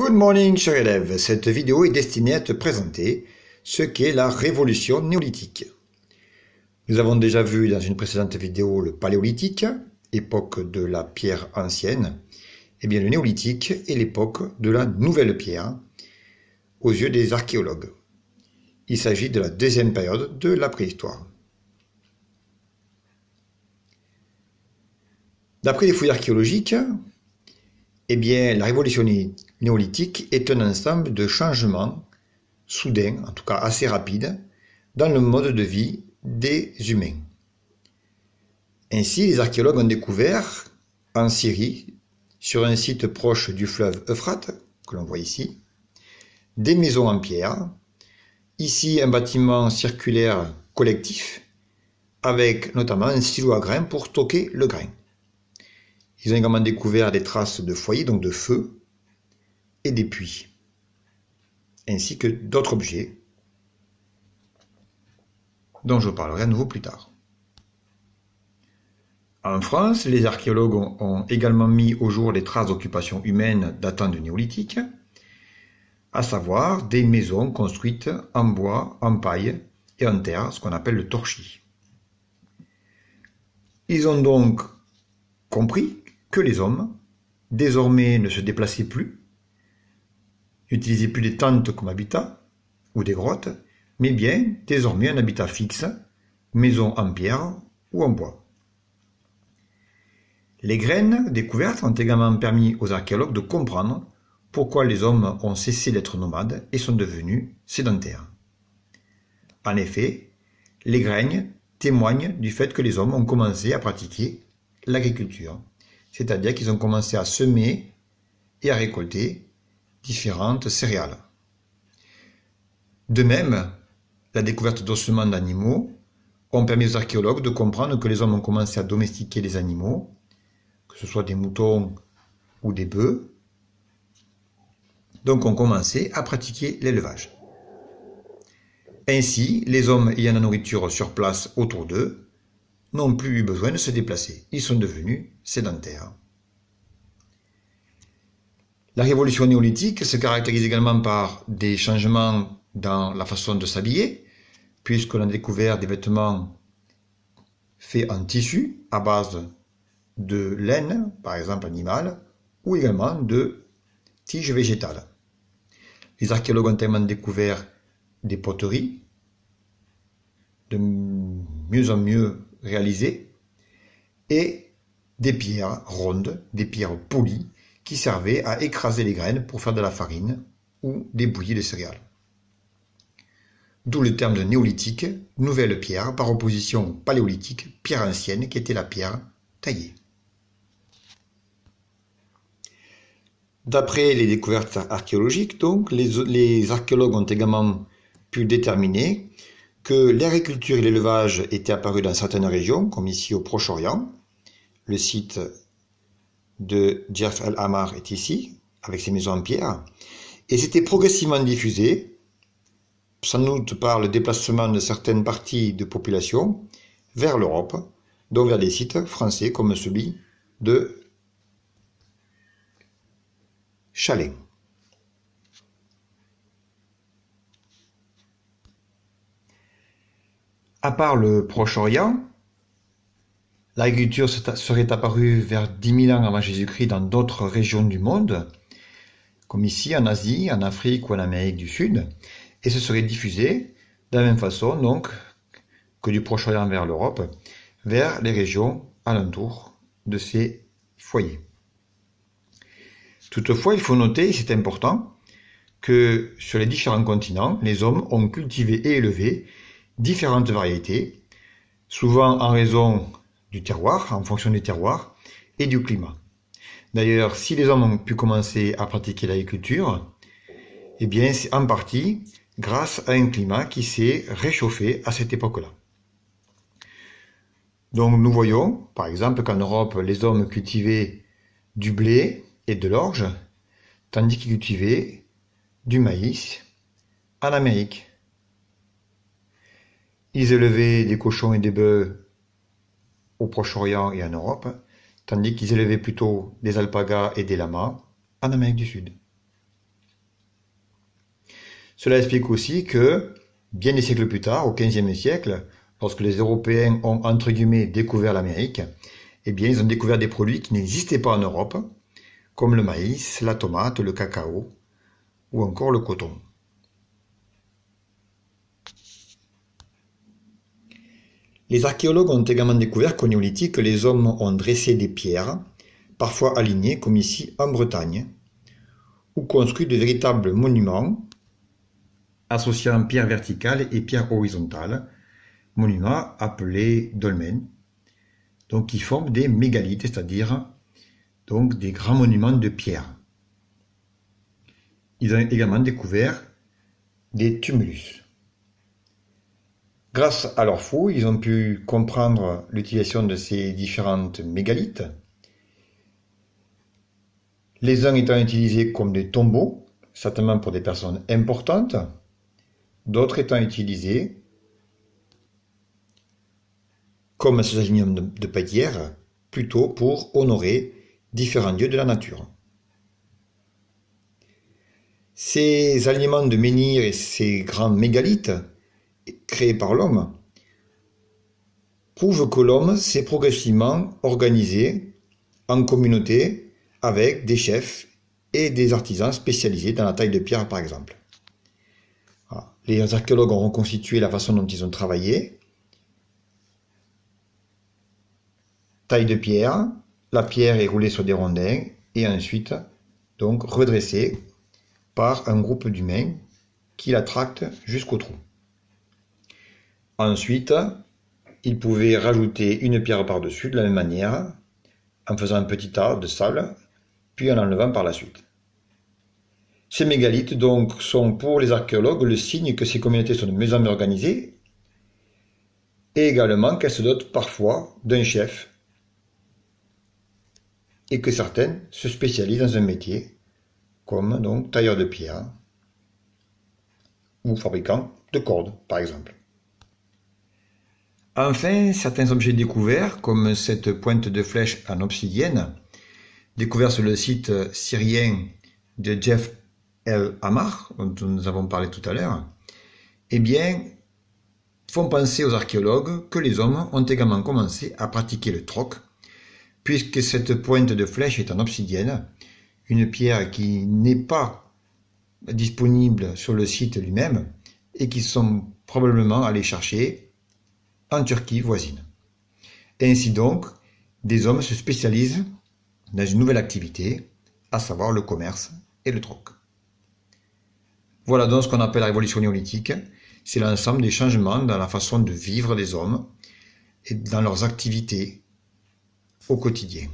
Good morning, chers élèves. Cette vidéo est destinée à te présenter ce qu'est la révolution néolithique. Nous avons déjà vu dans une précédente vidéo le paléolithique, époque de la pierre ancienne. Eh bien, le néolithique est l'époque de la nouvelle pierre, aux yeux des archéologues. Il s'agit de la deuxième période de la préhistoire. D'après les fouilles archéologiques, eh bien, la révolution néolithique est un ensemble de changements soudains, en tout cas assez rapides, dans le mode de vie des humains. Ainsi, les archéologues ont découvert en Syrie, sur un site proche du fleuve Euphrate, que l'on voit ici, des maisons en pierre, ici un bâtiment circulaire collectif, avec notamment un silo à grains pour stocker le grain. Ils ont également découvert des traces de foyers, donc de feu, et des puits, ainsi que d'autres objets dont je parlerai à nouveau plus tard. En France, les archéologues ont également mis au jour les traces d'occupation humaine datant du néolithique, à savoir des maisons construites en bois, en paille et en terre, ce qu'on appelle le torchis. Ils ont donc compris que les hommes, désormais, ne se déplaçaient plus, n'utilisaient plus des tentes comme habitat ou des grottes, mais bien désormais un habitat fixe, maison en pierre ou en bois. Les graines découvertes ont également permis aux archéologues de comprendre pourquoi les hommes ont cessé d'être nomades et sont devenus sédentaires. En effet, les graines témoignent du fait que les hommes ont commencé à pratiquer l'agriculture, c'est-à-dire qu'ils ont commencé à semer et à récolter différentes céréales. De même, la découverte d'ossements d'animaux ont permis aux archéologues de comprendre que les hommes ont commencé à domestiquer les animaux, que ce soit des moutons ou des bœufs, donc ont commencé à pratiquer l'élevage. Ainsi, les hommes ayant la nourriture sur place autour d'eux n'ont plus eu besoin de se déplacer. Ils sont devenus sédentaires. La révolution néolithique se caractérise également par des changements dans la façon de s'habiller, puisqu'on a découvert des vêtements faits en tissu à base de laine, par exemple animale, ou également de tiges végétales. Les archéologues ont également découvert des poteries de mieux en mieux réalisées et des pierres rondes, des pierres polies qui servaient à écraser les graines pour faire de la farine ou des bouillies de céréales. D'où le terme de néolithique, nouvelle pierre, par opposition au paléolithique, pierre ancienne, qui était la pierre taillée. D'après les découvertes archéologiques, donc, les archéologues ont également pu déterminer que l'agriculture et l'élevage étaient apparus dans certaines régions, comme ici au Proche-Orient. Le site de Djerf el-Hamar est ici, avec ses maisons en pierre, et c'était progressivement diffusé, sans doute par le déplacement de certaines parties de population vers l'Europe, donc vers des sites français comme celui de Chalais. À part le Proche-Orient, l'agriculture serait apparue vers 10 000 ans avant Jésus-Christ dans d'autres régions du monde, comme ici en Asie, en Afrique ou en Amérique du Sud, et se serait diffusée de la même façon donc que du Proche-Orient vers l'Europe, vers les régions alentours de ces foyers. Toutefois, il faut noter, et c'est important, que sur les différents continents, les hommes ont cultivé et élevé différentes variétés, souvent en raison du terroir, en fonction du terroir et du climat. D'ailleurs, si les hommes ont pu commencer à pratiquer l'agriculture, eh bien c'est en partie grâce à un climat qui s'est réchauffé à cette époque-là. Donc nous voyons, par exemple, qu'en Europe, les hommes cultivaient du blé et de l'orge, tandis qu'ils cultivaient du maïs en Amérique. Ils élevaient des cochons et des bœufs au Proche-Orient et en Europe, tandis qu'ils élevaient plutôt des alpagas et des lamas en Amérique du Sud. Cela explique aussi que, bien des siècles plus tard, au XVe siècle, lorsque les Européens ont entre guillemets découvert l'Amérique, eh bien, ils ont découvert des produits qui n'existaient pas en Europe, comme le maïs, la tomate, le cacao ou encore le coton. Les archéologues ont également découvert qu'au néolithique, les hommes ont dressé des pierres, parfois alignées comme ici en Bretagne, ou construit de véritables monuments associant pierres verticales et pierres horizontales, monuments appelés dolmens, donc qui forment des mégalithes, c'est-à-dire donc des grands monuments de pierre. Ils ont également découvert des tumulus. Grâce à leurs fouilles, ils ont pu comprendre l'utilisation de ces différentes mégalithes, les uns étant utilisés comme des tombeaux, certainement pour des personnes importantes, d'autres étant utilisés comme un sous-allignum de pierre, plutôt pour honorer différents dieux de la nature. Ces alignements de menhirs et ces grands mégalithes créés par l'homme prouvent que l'homme s'est progressivement organisé en communauté avec des chefs et des artisans spécialisés dans la taille de pierre par exemple. Les archéologues ont reconstitué la façon dont ils ont travaillé. Taille de pierre, la pierre est roulée sur des rondins et ensuite donc redressée par un groupe d'humains qui la tractent jusqu'au trou. Ensuite, ils pouvaient rajouter une pierre par-dessus de la même manière, en faisant un petit tas de sable, puis en enlevant par la suite. Ces mégalithes donc sont pour les archéologues le signe que ces communautés sont de mieux en mieux organisées et également qu'elles se dotent parfois d'un chef et que certaines se spécialisent dans un métier comme donc tailleur de pierre ou fabricant de cordes par exemple. Enfin, certains objets découverts, comme cette pointe de flèche en obsidienne, découverte sur le site syrien de Jeff El Amar, dont nous avons parlé tout à l'heure, eh bien, font penser aux archéologues que les hommes ont également commencé à pratiquer le troc, puisque cette pointe de flèche est en obsidienne, une pierre qui n'est pas disponible sur le site lui-même et qui sont probablement allés chercher en Turquie voisine. Ainsi donc, des hommes se spécialisent dans une nouvelle activité, à savoir le commerce et le troc. Voilà donc ce qu'on appelle la révolution néolithique, c'est l'ensemble des changements dans la façon de vivre des hommes et dans leurs activités au quotidien.